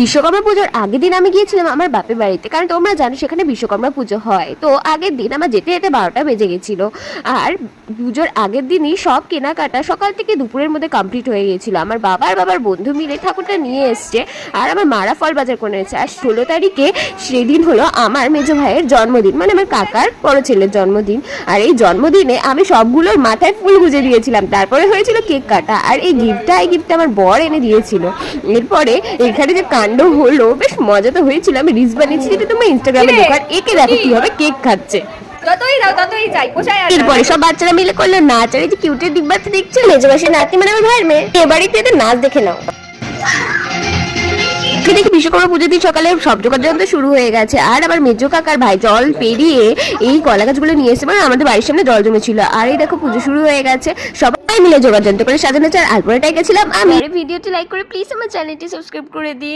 বিশ্বকর্মা পুজোর আগের দিন আমি গিয়েছিলাম আমার বাপের বাড়িতে, কারণ তোমরা জানো সেখানে বিশ্বকর্মা পুজো হয়। তো আগের দিন আমার যেতে যেতে 12টা বেজে গেছিল। আর পুজোর আগের দিনই সব কেনাকাটা সকাল থেকে দুপুরের মধ্যে কমপ্লিট হয়ে গিয়েছিল। আমার বাবার বন্ধু মিলে ঠাকুরটা নিয়ে এসছে, আর আমার মারা ফল বাজার করে এনেছে। আর 16 তারিখে সেদিন হলো আমার মেজো ভাইয়ের জন্মদিন, মানে আমার কাকার বড় ছেলের জন্মদিন। আর এই জন্মদিনে আমি সবগুলোর মাথায় ফুল গুজে দিয়েছিলাম। তারপরে হয়েছিল কেক কাটা, আর এই গিফটটা আমার বর এনে দিয়েছিল। এরপরে এখানে যে কাণ্ড হলো, বেশ মজা তো হয়েছিল। আমি রিলস বানিয়েছি, যেটা তোমার ইনস্টাগ্রামে দেখো। আর একে দেখো কিভাবে কেক খাচ্ছে। এরপরে সব বাচ্চারা মিলে করলো নাচ। আর এই যে কিউটের দিব্যাতে দেখছো, মেজো মাসির নাতি মানে আমার ভাইয়ের মেয়ে। এবাড়িতে এদের নাচ দেখে নাও। দেখি বিশ্বকর্মা পুজোর দিন সকালে সব যোগাযোগ শুরু হয়ে গেছে। আর আবার মেজো কাকার ভাই জল পেরিয়ে এই কলা গাছগুলো নিয়ে এসে, মানে আমাদের বাড়ির সামনে জল জমেছিল। আর এই দেখো পুজো শুরু হয়ে গেছে, সবাই মিলে যোগাযোগ করে সাজানো। আর আলপনাটাই গেছিলাম আমি। ভিডিওটি লাইক করে প্লিজ আমার চ্যানেলটি সাবস্ক্রাইব করে দিন।